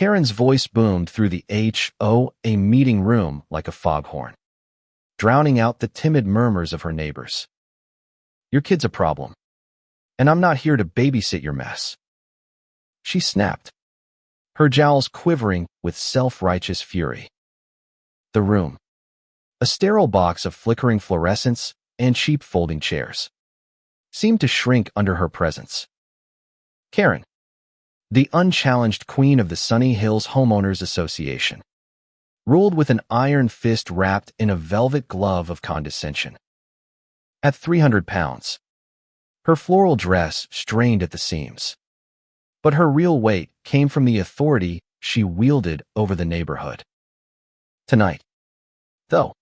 Karen's voice boomed through the HOA meeting room like a foghorn, drowning out the timid murmurs of her neighbors. "Your kid's a problem, and I'm not here to babysit your mess," she snapped, her jowls quivering with self-righteous fury. The room, a sterile box of flickering fluorescents and cheap folding chairs, seemed to shrink under her presence. Karen, the unchallenged queen of the Sunny Hills Homeowners Association, ruled with an iron fist wrapped in a velvet glove of condescension. At 300 pounds, her floral dress strained at the seams, but her real weight came from the authority she wielded over the neighborhood. Tonight, though,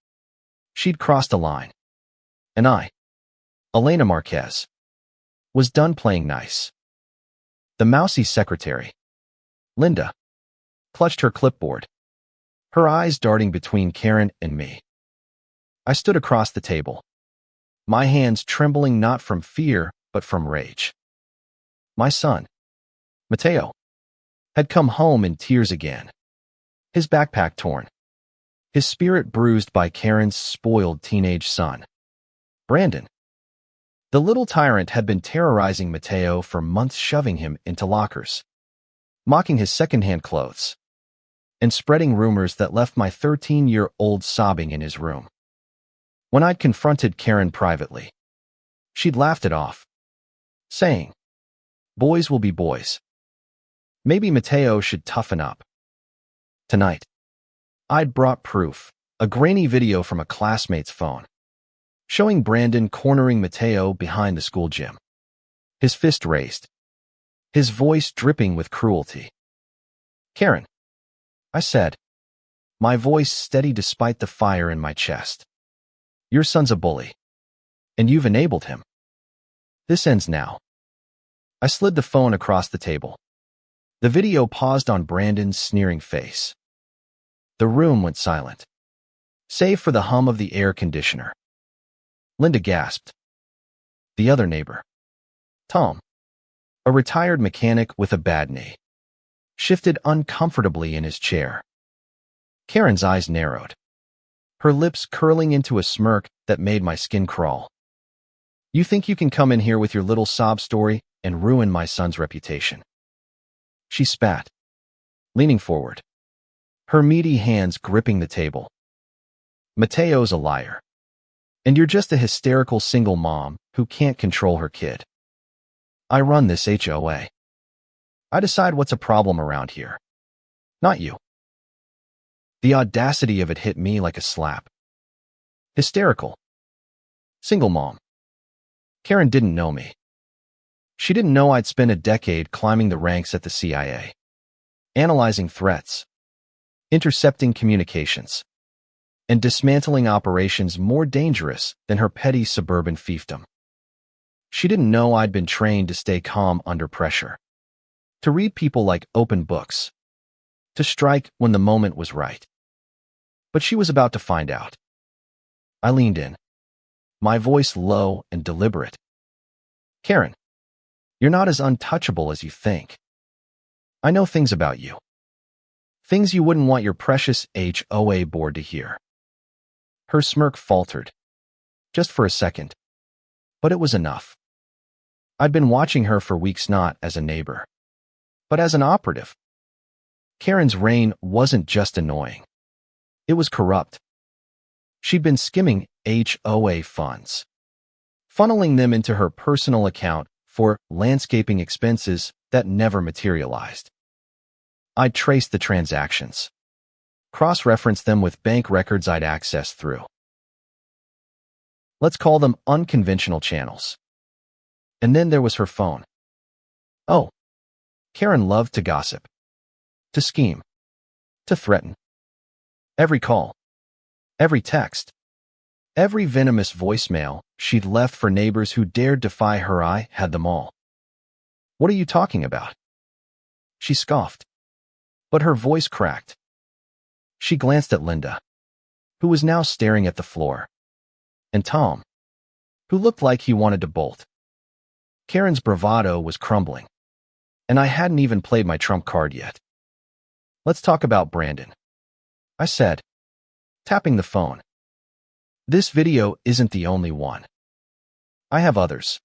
she'd crossed a line, and I, Elena Marquez, was done playing nice. The mousy secretary, Linda, clutched her clipboard, her eyes darting between Karen and me. I stood across the table, my hands trembling not from fear but from rage. My son, Mateo, had come home in tears again, his backpack torn, his spirit bruised by Karen's spoiled teenage son, Brandon. The little tyrant had been terrorizing Mateo for months, shoving him into lockers, mocking his secondhand clothes, and spreading rumors that left my 13-year-old sobbing in his room. When I'd confronted Karen privately, she'd laughed it off, saying, "Boys will be boys. Maybe Mateo should toughen up." Tonight, I'd brought proof, a grainy video from a classmate's phone, showing Brandon cornering Mateo behind the school gym, his fist raised, his voice dripping with cruelty. "Karen," I said, my voice steady despite the fire in my chest, "your son's a bully, and you've enabled him. This ends now." I slid the phone across the table. The video paused on Brandon's sneering face. The room went silent, save for the hum of the air conditioner. Linda gasped. The other neighbor, Tom, a retired mechanic with a bad knee, shifted uncomfortably in his chair. Karen's eyes narrowed, her lips curling into a smirk that made my skin crawl. "You think you can come in here with your little sob story and ruin my son's reputation?" She spat, leaning forward, her meaty hands gripping the table. "Mateo's a liar, and you're just a hysterical single mom who can't control her kid. I run this HOA. I decide what's a problem around here, not you." The audacity of it hit me like a slap. Hysterical. Single mom. Karen didn't know me. She didn't know I'd spent a decade climbing the ranks at the CIA, analyzing threats, intercepting communications, and dismantling operations more dangerous than her petty suburban fiefdom. She didn't know I'd been trained to stay calm under pressure, to read people like open books, to strike when the moment was right. But she was about to find out. I leaned in, my voice low and deliberate. "Karen, you're not as untouchable as you think. I know things about you. Things you wouldn't want your precious HOA board to hear." Her smirk faltered, just for a second, but it was enough. I'd been watching her for weeks not as a neighbor, but as an operative. Karen's reign wasn't just annoying. It was corrupt. She'd been skimming HOA funds, funneling them into her personal account for landscaping expenses that never materialized. I'd traced the transactions, cross-referenced them with bank records I'd accessed through, let's call them, unconventional channels. And then there was her phone. Oh, Karen loved to gossip, to scheme, to threaten. Every call, every text, every venomous voicemail she'd left for neighbors who dared defy her eye had them all. "What are you talking about?" She scoffed, but her voice cracked. She glanced at Linda, who was now staring at the floor, and Tom, who looked like he wanted to bolt. Karen's bravado was crumbling, and I hadn't even played my trump card yet. Let's talk about Brandon, I said, tapping the phone. This video isn't the only one. I have others.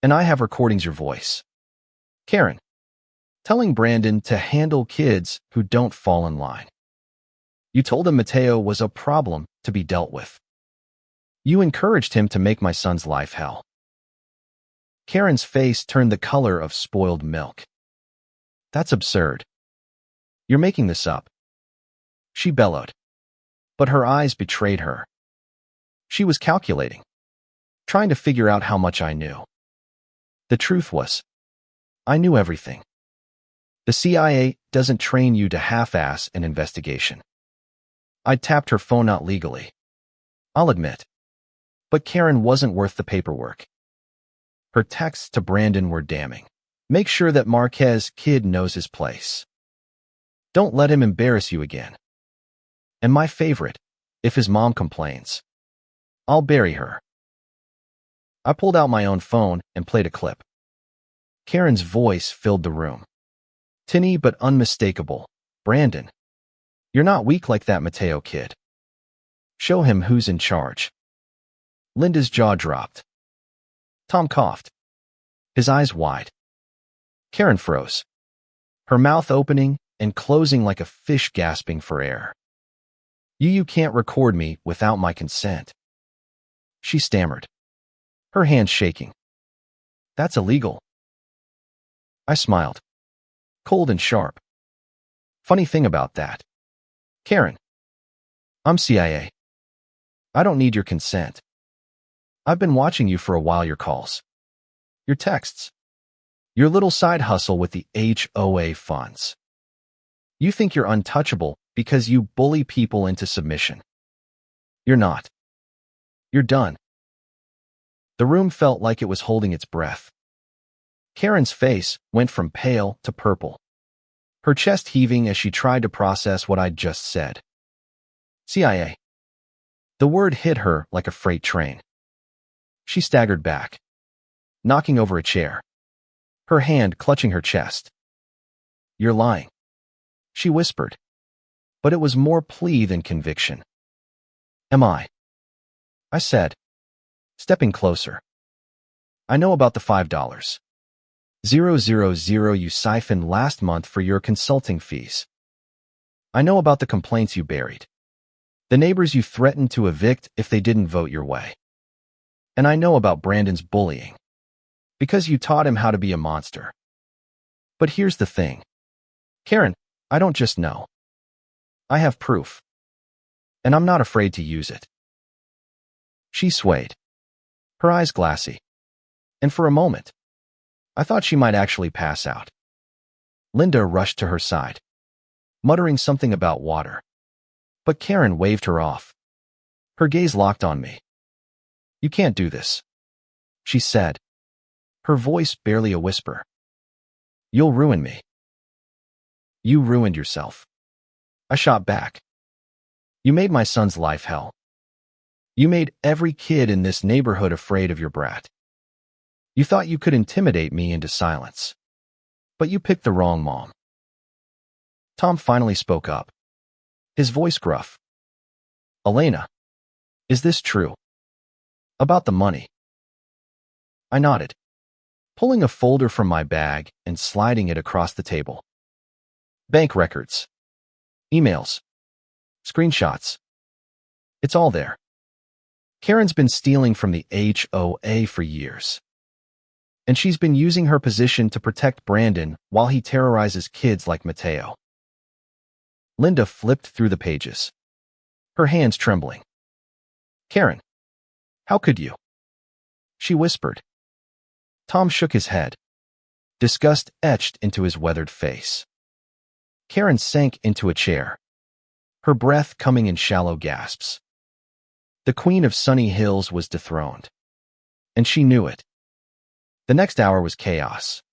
And I have recordings your voice. Karen, telling Brandon to handle kids who don't fall in line. You told him Mateo was a problem to be dealt with. You encouraged him to make my son's life hell. Karen's face turned the color of spoiled milk. That's absurd. You're making this up. She bellowed. But her eyes betrayed her. She was calculating, trying to figure out how much I knew. The truth was, I knew everything. The CIA doesn't train you to half-ass an investigation. I tapped her phone not legally, I'll admit. But Karen wasn't worth the paperwork. Her texts to Brandon were damning. Make sure that Marquez kid knows his place. Don't let him embarrass you again. And my favorite, if his mom complains, I'll bury her. I pulled out my own phone and played a clip. Karen's voice filled the room. Tinny but unmistakable. Brandon, you're not weak like that Mateo kid. Show him who's in charge. Linda's jaw dropped. Tom coughed, his eyes wide. Karen froze, her mouth opening and closing like a fish gasping for air. You can't record me without my consent. She stammered, her hands shaking. That's illegal. I smiled, cold and sharp. Funny thing about that, Karen, I'm CIA. I don't need your consent. I've been watching you for a while, your calls, your texts, your little side hustle with the HOA funds. You think you're untouchable because you bully people into submission. You're not. You're done. The room felt like it was holding its breath. Karen's face went from pale to purple, her chest heaving as she tried to process what I'd just said. CIA. The word hit her like a freight train. She staggered back, knocking over a chair, her hand clutching her chest. You're lying, she whispered, but it was more plea than conviction. Am I said, stepping closer. I know about the $5,000 you siphoned last month for your consulting fees. I know about the complaints you buried, the neighbors you threatened to evict if they didn't vote your way. And I know about Brandon's bullying, because you taught him how to be a monster. But here's the thing. Karen, I don't just know. I have proof. And I'm not afraid to use it. She swayed, her eyes glassy. And for a moment, I thought she might actually pass out. Linda rushed to her side, muttering something about water. But Karen waved her off. Her gaze locked on me. You can't do this, she said, her voice barely a whisper. You'll ruin me. You ruined yourself. I shot back. You made my son's life hell. You made every kid in this neighborhood afraid of your brat. You thought you could intimidate me into silence. But you picked the wrong mom. Tom finally spoke up, his voice gruff. Elena, is this true? About the money. I nodded, pulling a folder from my bag and sliding it across the table. Bank records, emails, screenshots. It's all there. Karen's been stealing from the HOA for years. And she's been using her position to protect Brandon while he terrorizes kids like Mateo. Linda flipped through the pages, her hands trembling. Karen, how could you? She whispered. Tom shook his head, disgust etched into his weathered face. Karen sank into a chair, her breath coming in shallow gasps. The Queen of Sunny Hills was dethroned, and she knew it. The next hour was chaos.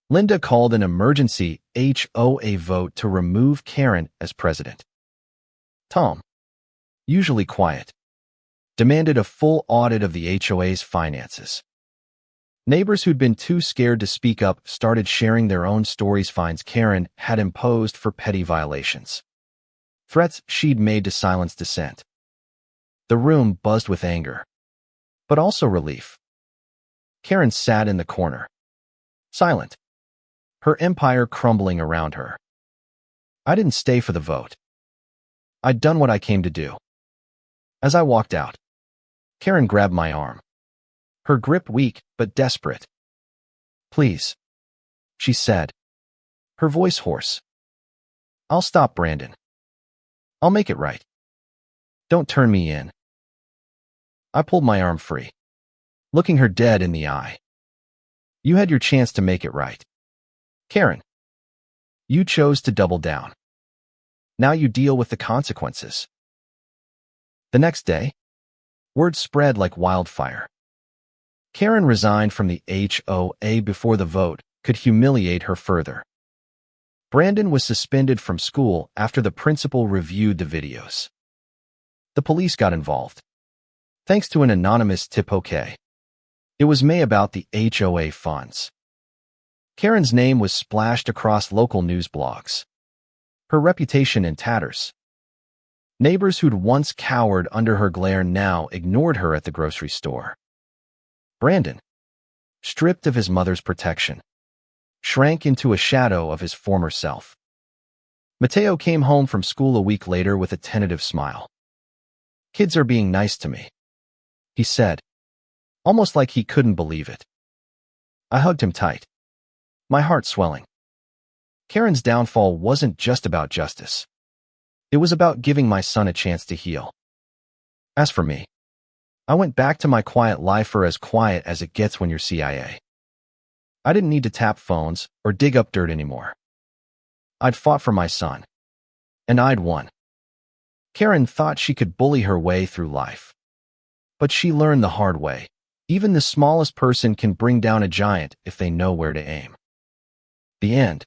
Linda called an emergency HOA vote to remove Karen as president. Tom, usually quiet, demanded a full audit of the HOA's finances. Neighbors who'd been too scared to speak up started sharing their own stories fines Karen had imposed for petty violations. Threats she'd made to silence dissent. The room buzzed with anger, but also relief. Karen sat in the corner, silent, her empire crumbling around her. I didn't stay for the vote. I'd done what I came to do. As I walked out, Karen grabbed my arm, her grip weak but desperate. "Please," she said, her voice hoarse. "I'll stop Brandon. I'll make it right. Don't turn me in." I pulled my arm free, looking her dead in the eye. "You had your chance to make it right, Karen. You chose to double down. Now you deal with the consequences." The next day, word spread like wildfire. Karen resigned from the HOA before the vote could humiliate her further. Brandon was suspended from school after the principal reviewed the videos. The police got involved, thanks to an anonymous tip. It was May about the HOA funds. Karen's name was splashed across local news blogs, her reputation in tatters. Neighbors who'd once cowered under her glare now ignored her at the grocery store. Brandon, stripped of his mother's protection, shrank into a shadow of his former self. Mateo came home from school a week later with a tentative smile. "Kids are being nice to me," he said, almost like he couldn't believe it. I hugged him tight, my heart swelling. Karen's downfall wasn't just about justice. It was about giving my son a chance to heal. As for me, I went back to my quiet life, for as quiet as it gets when you're CIA. I didn't need to tap phones or dig up dirt anymore. I'd fought for my son, and I'd won. Karen thought she could bully her way through life. But she learned the hard way. Even the smallest person can bring down a giant if they know where to aim. The end.